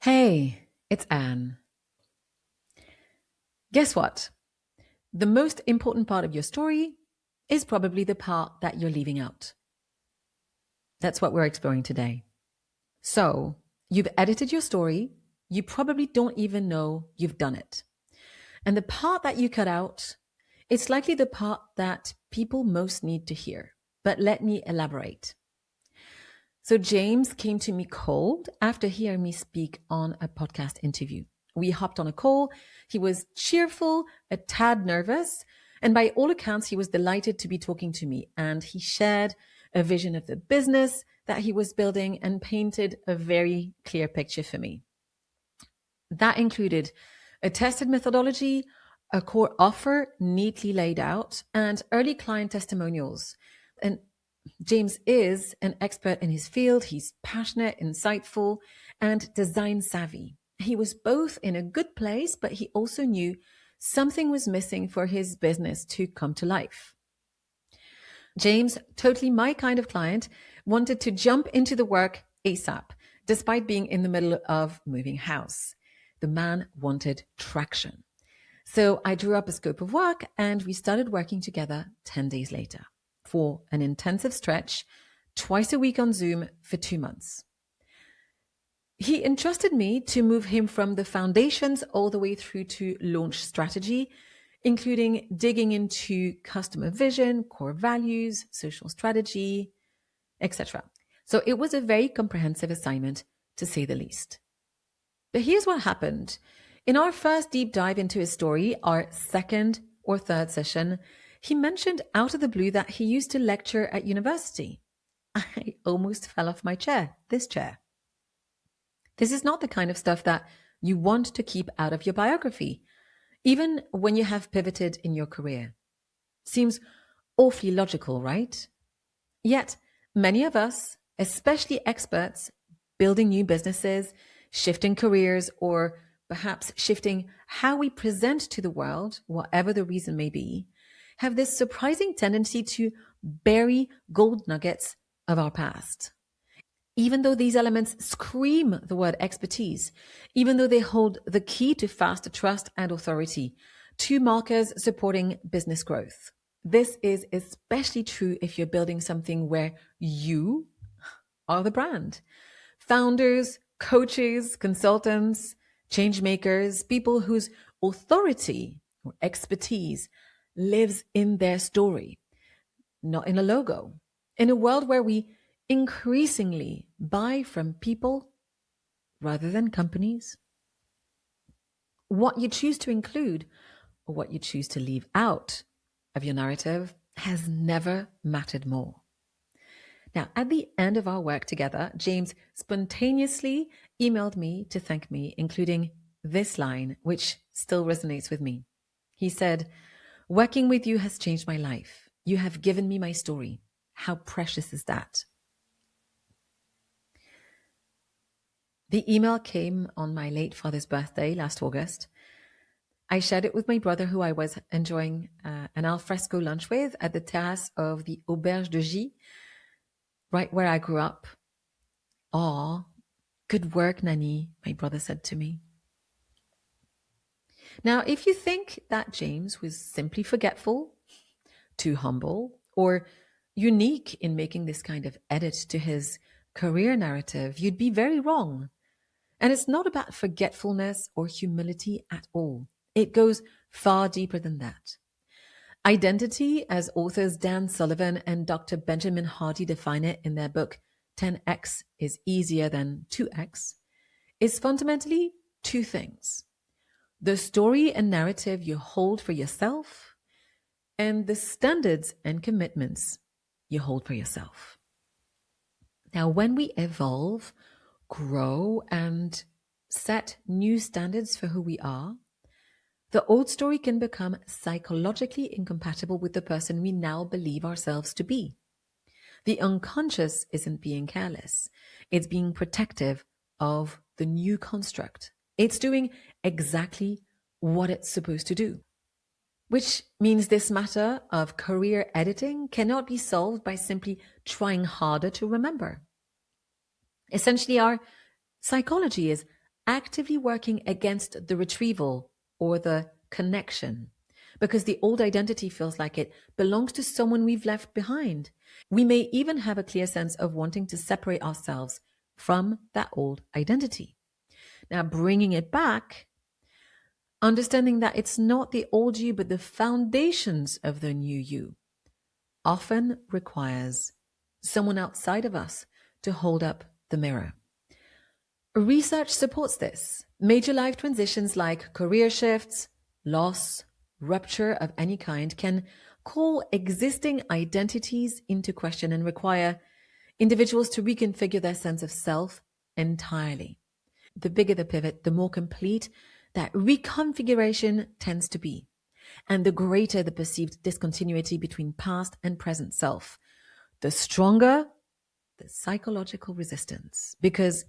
Hey, it's Anne. Guess what? The most important part of your story is probably the part that you're leaving out. That's what we're exploring today. So, you've edited your story. You probably don't even know you've done it. And the part that you cut out, it's likely the part that people most need to hear. But let me elaborate. So James came to me cold after hearing me speak on a podcast interview. We hopped on a call. He was cheerful, a tad nervous, and by all accounts, he was delighted to be talking to me. And he shared a vision of the business that he was building and painted a very clear picture for me. That included a tested methodology, a core offer neatly laid out, and early client testimonials. And James is an expert in his field. He's passionate, insightful, and design savvy. He was both in a good place, but he also knew something was missing for his business to come to life. James, totally my kind of client, wanted to jump into the work ASAP, despite being in the middle of moving house. The man wanted traction. So I drew up a scope of work and we started working together 10 days later for an intensive stretch, twice a week on Zoom for 2 months. He entrusted me to move him from the foundations all the way through to launch strategy, including digging into customer vision, core values, social strategy, etc. So it was a very comprehensive assignment, to say the least. But here's what happened. In our first deep dive into his story, our second or third session, he mentioned out of the blue that he used to lecture at university. I almost fell off my chair, this chair. This is not the kind of stuff that you want to keep out of your biography, even when you have pivoted in your career. Seems awfully logical, right? Yet, many of us, especially experts, building new businesses, shifting careers, or perhaps shifting how we present to the world, whatever the reason may be, have this surprising tendency to bury gold nuggets of our past. Even though these elements scream the word expertise, even though they hold the key to fast trust and authority, two markers supporting business growth. This is especially true if you're building something where you are the brand. Founders, coaches, consultants, change makers, people whose authority or expertise lives in their story, not in a logo. In a world where we increasingly buy from people rather than companies, what you choose to include or what you choose to leave out of your narrative has never mattered more. Now, at the end of our work together, James spontaneously emailed me to thank me, including this line, which still resonates with me. He said, "Working with you has changed my life. You have given me my story. How precious is that?" The email came on my late father's birthday last August. I shared it with my brother, who I was enjoying an alfresco lunch with at the terrace of the Auberge de Gie, right where I grew up. "Aw, good work, Nani," my brother said to me. Now, if you think that James was simply forgetful, too humble, or unique in making this kind of edit to his career narrative, you'd be very wrong. And it's not about forgetfulness or humility at all. It goes far deeper than that. Identity, as authors Dan Sullivan and Dr. Benjamin Hardy define it in their book 10x is easier than 2x, is fundamentally two things: the story and narrative you hold for yourself and the standards and commitments you hold for yourself. Now, when we evolve, grow, and set new standards for who we are, the old story can become psychologically incompatible with the person we now believe ourselves to be. The unconscious isn't being careless. It's being protective of the new construct. It's doing exactly what it's supposed to do. Which means this matter of career editing cannot be solved by simply trying harder to remember. Essentially, our psychology is actively working against the retrieval or the connection, because the old identity feels like it belongs to someone we've left behind. We may even have a clear sense of wanting to separate ourselves from that old identity. Now, bringing it back, understanding that it's not the old you, but the foundations of the new you, often requires someone outside of us to hold up the mirror. Research supports this. Major life transitions like career shifts, loss, rupture of any kind can call existing identities into question and require individuals to reconfigure their sense of self entirely. The bigger the pivot, the more complete that reconfiguration tends to be, and the greater the perceived discontinuity between past and present self, the stronger the psychological resistance, because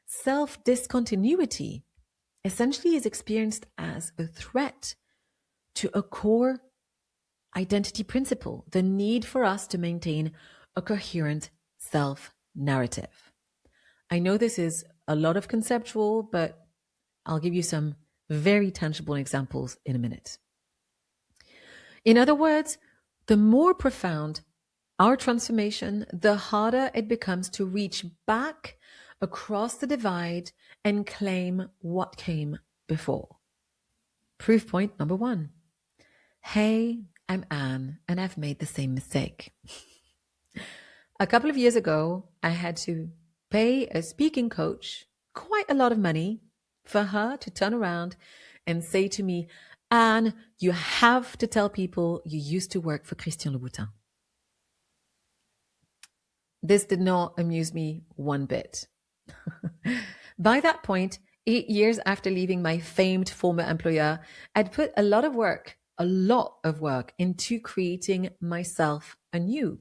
self-discontinuity essentially is experienced as a threat to a core identity principle, the need for us to maintain a coherent self-narrative. I know this is a lot of conceptual, but I'll give you some very tangible examples in a minute. In other words, the more profound our transformation, the harder it becomes to reach back across the divide and claim what came before. Proof point number 1. Hey, I'm Anne, and I've made the same mistake. A couple of years ago, I had to pay a speaking coach quite a lot of money for her to turn around and say to me, Anne, you have to tell people you used to work for Christian Louboutin. This did not amuse me one bit. By that point, 8 years after leaving my famed former employer, I'd put a lot of work into creating myself anew.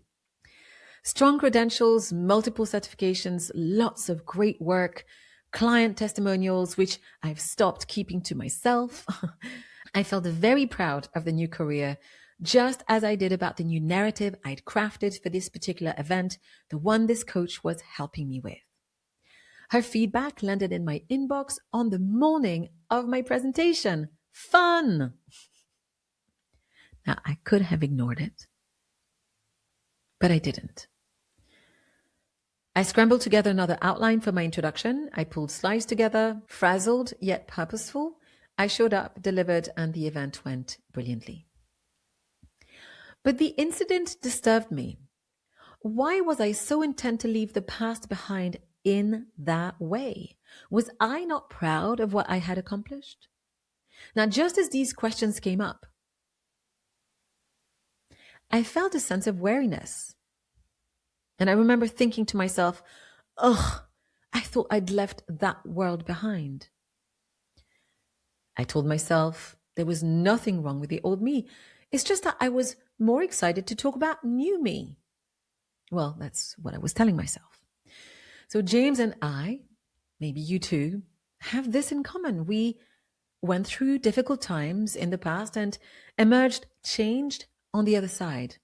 Strong credentials, multiple certifications, lots of great work, client testimonials, which I've stopped keeping to myself. I felt very proud of the new career, just as I did about the new narrative I'd crafted for this particular event, the one this coach was helping me with. Her feedback landed in my inbox on the morning of my presentation. Fun! Now, I could have ignored it, but I didn't. I scrambled together another outline for my introduction. I pulled slides together, frazzled yet purposeful. I showed up, delivered, and the event went brilliantly. But the incident disturbed me. Why was I so intent to leave the past behind in that way? Was I not proud of what I had accomplished? Now, just as these questions came up, I felt a sense of weariness. And I remember thinking to myself, ugh, I thought I'd left that world behind. I told myself there was nothing wrong with the old me. It's just that I was more excited to talk about new me. Well, that's what I was telling myself. So James and I, maybe you too, have this in common. We went through difficult times in the past and emerged changed on the other side.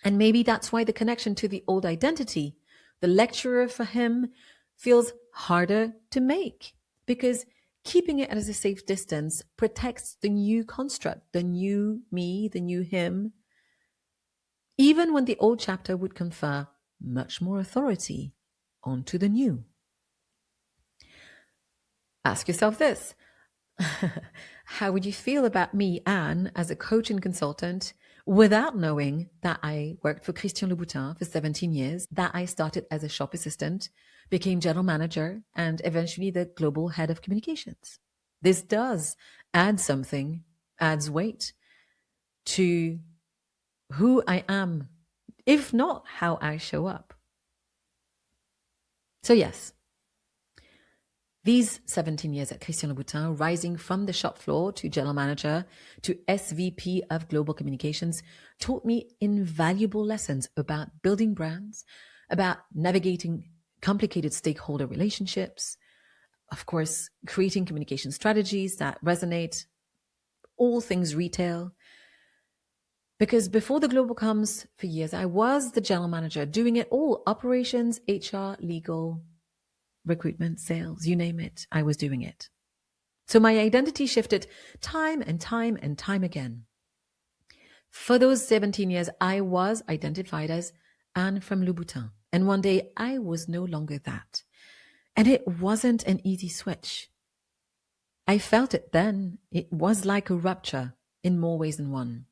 And maybe that's why the connection to the old identity, the lecturer for him, feels harder to make, because keeping it at a safe distance protects the new construct, the new me, the new him, even when the old chapter would confer much more authority onto the new. Ask yourself this. How would you feel about me, Anne, as a coach and consultant, without knowing that I worked for Christian Louboutin for 17 years, that I started as a shop assistant, became general manager, and eventually the global head of communications? This does add something, adds weight to who I am, if not how I show up. So yes, these 17 years at Christian Louboutin, rising from the shop floor to general manager to SVP of Global Communications, taught me invaluable lessons about building brands, about navigating complicated stakeholder relationships, of course, creating communication strategies that resonate, all things retail. Because before the global comes, for years, I was the general manager, doing it all: operations, HR, legal, recruitment, sales, you name it, I was doing it. So my identity shifted time and time and time again. For those 17 years, I was identified as Anne from Louboutin. And one day I was no longer that. And it wasn't an easy switch. I felt it then. It was like a rupture in more ways than one.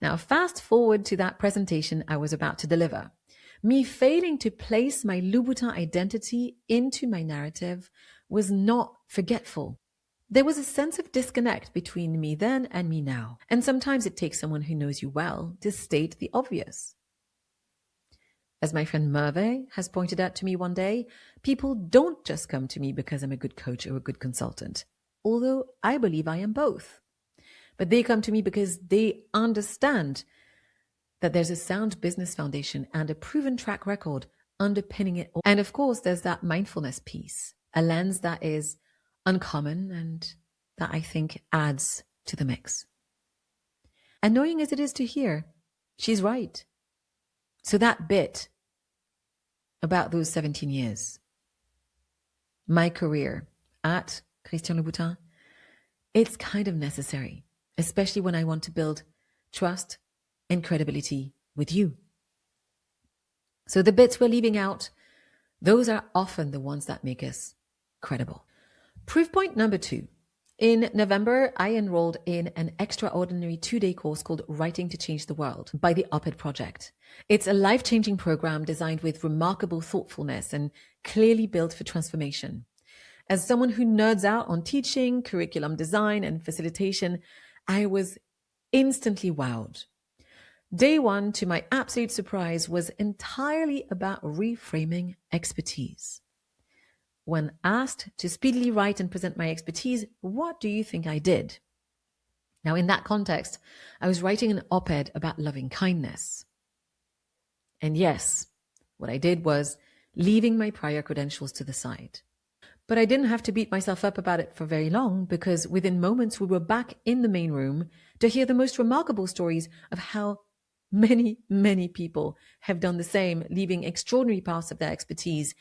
Now, fast forward to that presentation I was about to deliver. Me failing to place my Louboutin identity into my narrative was not forgetful. There was a sense of disconnect between me then and me now. And sometimes it takes someone who knows you well to state the obvious. As my friend Merve has pointed out to me one day, people don't just come to me because I'm a good coach or a good consultant, although I believe I am both. But they come to me because they understand that there's a sound business foundation and a proven track record underpinning it all. And of course, there's that mindfulness piece, a lens that is uncommon and that I think adds to the mix. Annoying as it is to hear, she's right. So that bit about those 17 years, my career at Christian Louboutin, it's kind of necessary, especially when I want to build trust and credibility with you. So the bits we're leaving out, those are often the ones that make us credible. Proof point number 2. In November, I enrolled in an extraordinary 2-day course called Writing to Change the World by the Op-Ed Project. It's a life-changing program designed with remarkable thoughtfulness and clearly built for transformation. As someone who nerds out on teaching, curriculum design, and facilitation, I was instantly wowed. Day 1, to my absolute surprise, was entirely about reframing expertise. When asked to speedily write and present my expertise, what do you think I did? Now, in that context, I was writing an op-ed about loving kindness. And yes, what I did was leaving my prior credentials to the side. But I didn't have to beat myself up about it for very long, because within moments we were back in the main room to hear the most remarkable stories of how many people have done the same, leaving extraordinary parts of their expertise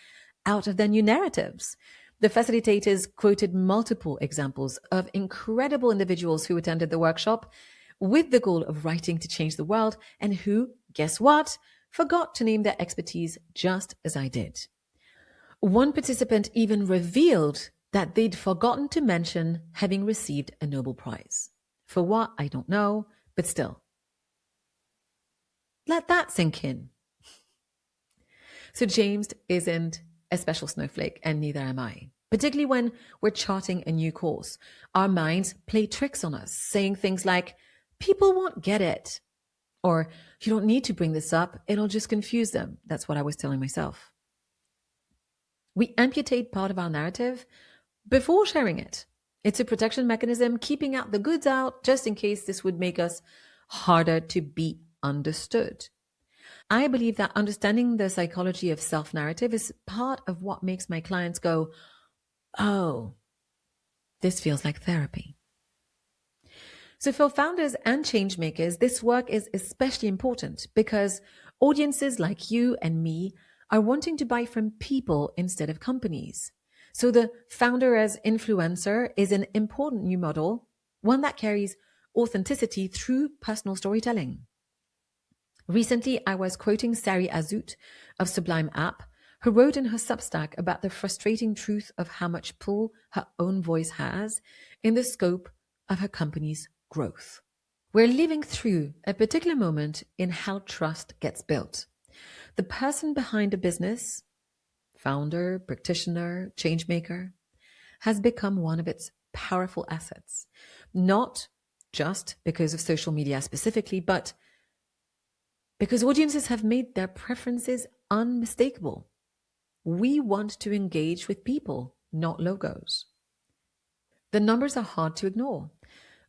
out of their new narratives. The facilitators quoted multiple examples of incredible individuals who attended the workshop with the goal of writing to change the world and who, guess what, forgot to name their expertise just as I did. One participant even revealed that they'd forgotten to mention having received a Nobel Prize. For what, I don't know, but still. Let that sink in. So James isn't a special snowflake, and neither am I. Particularly when we're charting a new course. Our minds play tricks on us, saying things like, people won't get it. Or, you don't need to bring this up, it'll just confuse them. That's what I was telling myself. We amputate part of our narrative before sharing it. It's a protection mechanism, keeping out the goods out, just in case this would make us harder to be understood. I believe that understanding the psychology of self-narrative is part of what makes my clients go, oh, this feels like therapy. So for founders and change makers, this work is especially important because audiences like you and me are wanting to buy from people instead of companies. So the founder as influencer is an important new model, one that carries authenticity through personal storytelling. Recently, I was quoting Sari Azout of Sublime App, who wrote in her Substack about the frustrating truth of how much pull her own voice has in the scope of her company's growth. We're living through a particular moment in how trust gets built. The person behind a business, founder, practitioner, change maker, has become one of its powerful assets, not just because of social media specifically, but because audiences have made their preferences unmistakable. We want to engage with people, not logos. The numbers are hard to ignore.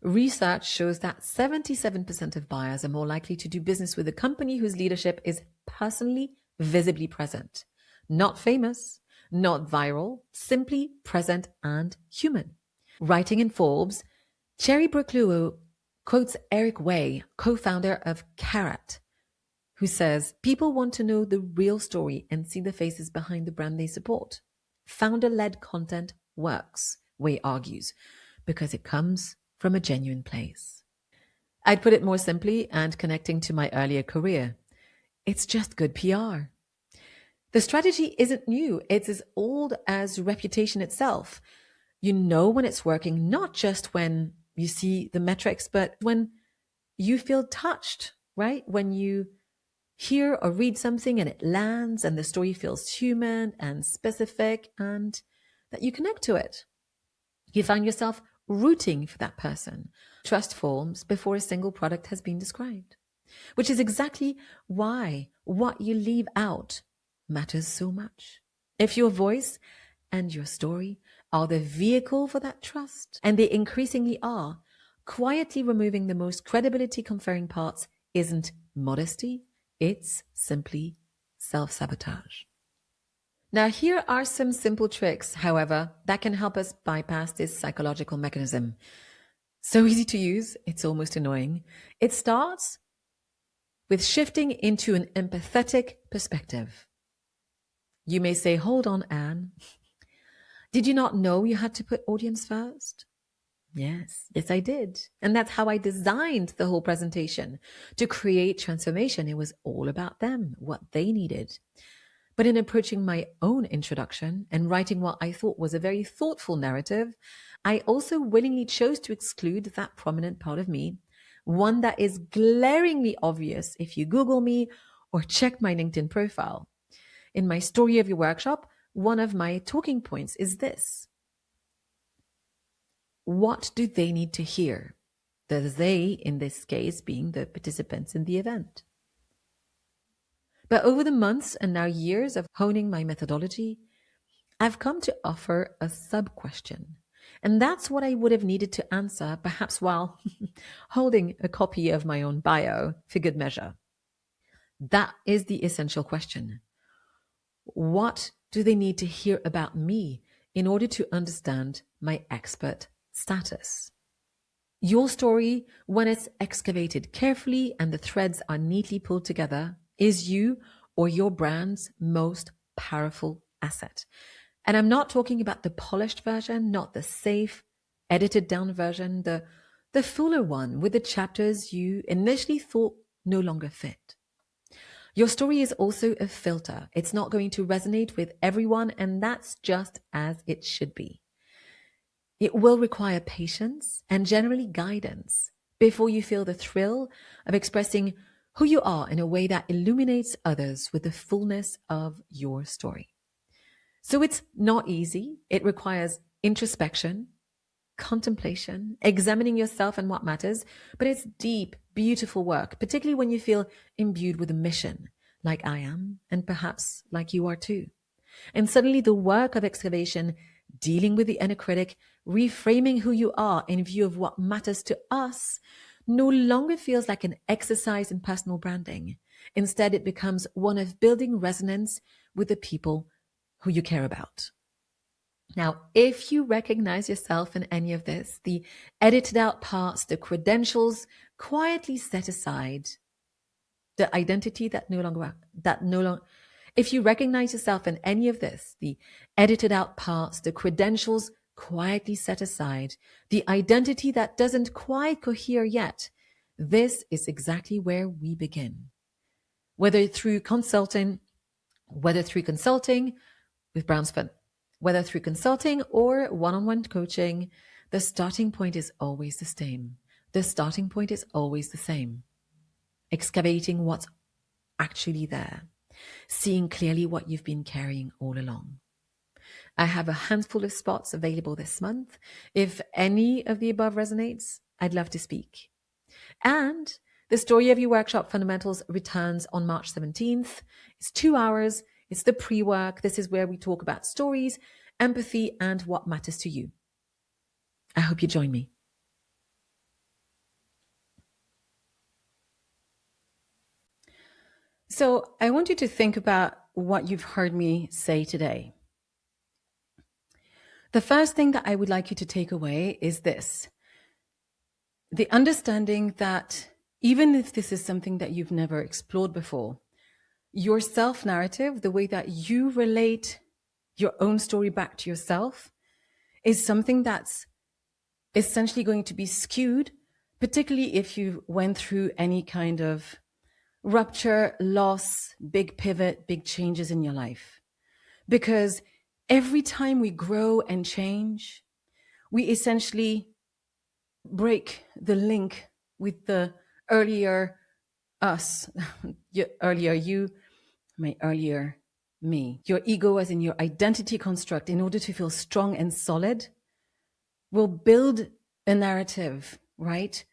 Research shows that 77% of buyers are more likely to do business with a company whose leadership is personally, visibly present. Not famous, not viral, simply present and human. Writing in Forbes, Cherry Brooke-Luo quotes Eric Way, co-founder of Carrot, who says, people want to know the real story and see the faces behind the brand they support. founder-led content works, Wei argues, because it comes from a genuine place. I'd put it more simply and connecting to my earlier career. It's just good PR. The strategy isn't new. It's as old as reputation itself. You know when it's working, not just when you see the metrics, but when you feel touched, right? When you hear or read something and it lands and the story feels human and specific and that you connect to it. You find yourself rooting for that person. Trust forms before a single product has been described, which is exactly why what you leave out matters so much. If your voice and your story are the vehicle for that trust, and they increasingly are, quietly removing the most credibility conferring parts isn't modesty, it's simply self-sabotage. Now, here are some simple tricks, however, that can help us bypass this psychological mechanism. So easy to use, it's almost annoying. It starts with shifting into an empathetic perspective. You may say, hold on, Anne. Did you not know you had to put audience first? Yes, I did. And that's how I designed the whole presentation. To create transformation, it was all about them, what they needed. But in approaching my own introduction and writing what I thought was a very thoughtful narrative, I also willingly chose to exclude that prominent part of me, one that is glaringly obvious if you Google me or check my LinkedIn profile. In my story of your workshop, one of my talking points is this. What do they need to hear? The they, in this case, being the participants in the event. But over the months and now years of honing my methodology, I've come to offer a sub-question. And that's what I would have needed to answer, perhaps while holding a copy of my own bio for good measure. That is the essential question. What do they need to hear about me in order to understand my expert status? Your story, when it's excavated carefully and the threads are neatly pulled together, is you or your brand's most powerful asset. And I'm not talking about the polished version, not the safe, edited down version, the fuller one with the chapters you initially thought no longer fit. Your story is also a filter. It's not going to resonate with everyone, and that's just as it should be. It will require patience and generally guidance before you feel the thrill of expressing who you are in a way that illuminates others with the fullness of your story. So it's not easy. It requires introspection, contemplation, examining yourself and what matters, but it's deep, beautiful work, particularly when you feel imbued with a mission, like I am, and perhaps like you are too. And suddenly the work of excavation, dealing with the inner critic, reframing who you are in view of what matters to us, no longer feels like an exercise in personal branding. Instead, it becomes one of building resonance with the people who you care about. Now, if you recognize yourself in any of this, the edited out parts, the credentials, quietly set aside. The identity if you recognize yourself in any of this, the edited out parts, the credentials quietly set aside, the identity that doesn't quite cohere yet, this is exactly where we begin. Whether through consulting with Brownsford, whether through consulting or one-on-one coaching, the starting point is always the same. Excavating what's actually there. Seeing clearly what you've been carrying all along. I have a handful of spots available this month. If any of the above resonates, I'd love to speak. And the Story of Your Workshop Fundamentals returns on March 17th. It's 2 hours. It's the pre-work. This is where we talk about stories, empathy, and what matters to you. I hope you join me. So I want you to think about what you've heard me say today. The first thing that I would like you to take away is this. The understanding that even if this is something that you've never explored before, your self-narrative, the way that you relate your own story back to yourself is something that's essentially going to be skewed, particularly if you went through any kind of rupture, loss, big pivot, big changes in your life. Because every time we grow and change, we essentially break the link with the earlier us, your earlier you, my earlier me. Your ego, as in your identity construct, in order to feel strong and solid, will build a narrative, right?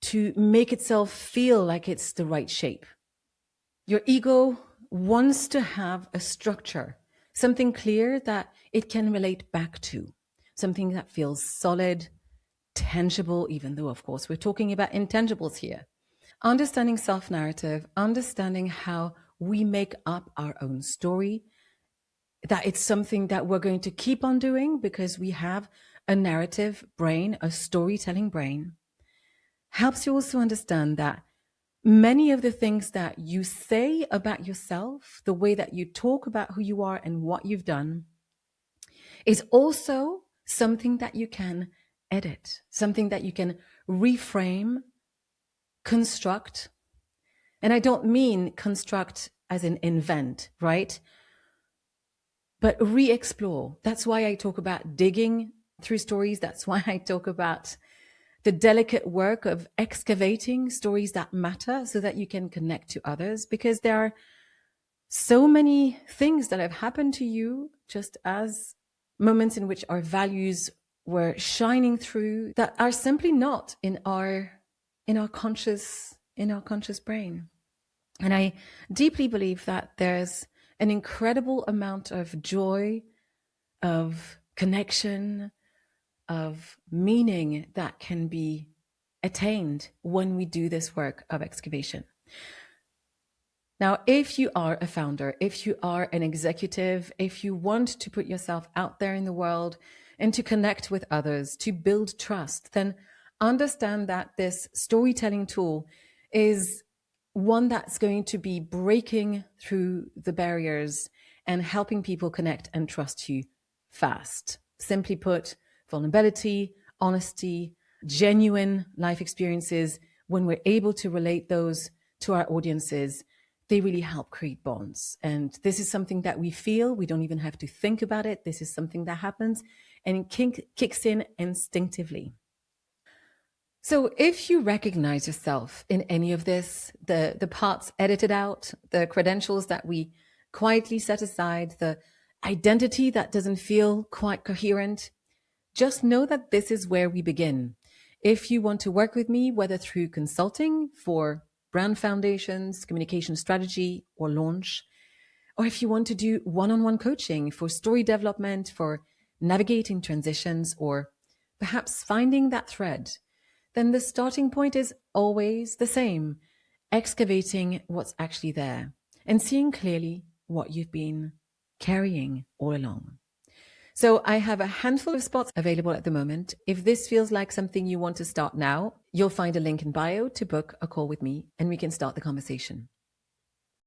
To make itself feel like it's the right shape. Your ego wants to have a structure, something clear that it can relate back to, something that feels solid, tangible, even though, of course, we're talking about intangibles here. Understanding self-narrative, understanding how we make up our own story, that it's something that we're going to keep on doing because we have a narrative brain, a storytelling brain, helps you also understand that many of the things that you say about yourself, the way that you talk about who you are and what you've done, is also something that you can edit, something that you can reframe, construct. And I don't mean construct as in invent, right? But re-explore. That's why I talk about digging through stories. That's why I talk about the delicate work of excavating stories that matter so that you can connect to others, because there are so many things that have happened to you, just as moments in which our values were shining through, that are simply not in our conscious brain. And I deeply believe that there's an incredible amount of joy, of connection, of meaning that can be attained when we do this work of excavation. Now, if you are a founder, if you are an executive, if you want to put yourself out there in the world and to connect with others, to build trust, then understand that this storytelling tool is one that's going to be breaking through the barriers and helping people connect and trust you fast. Simply put, vulnerability, honesty, genuine life experiences, when we're able to relate those to our audiences, they really help create bonds. And this is something that we feel. We don't even have to think about it. This is something that happens and it kicks in instinctively. So if you recognize yourself in any of this, the parts edited out, the credentials that we quietly set aside, the identity that doesn't feel quite coherent, just know that this is where we begin. If you want to work with me, whether through consulting for brand foundations, communication strategy, or launch, or if you want to do one-on-one coaching for story development, for navigating transitions, or perhaps finding that thread, then the starting point is always the same: excavating what's actually there and seeing clearly what you've been carrying all along. So I have a handful of spots available at the moment. If this feels like something you want to start now, you'll find a link in bio to book a call with me and we can start the conversation.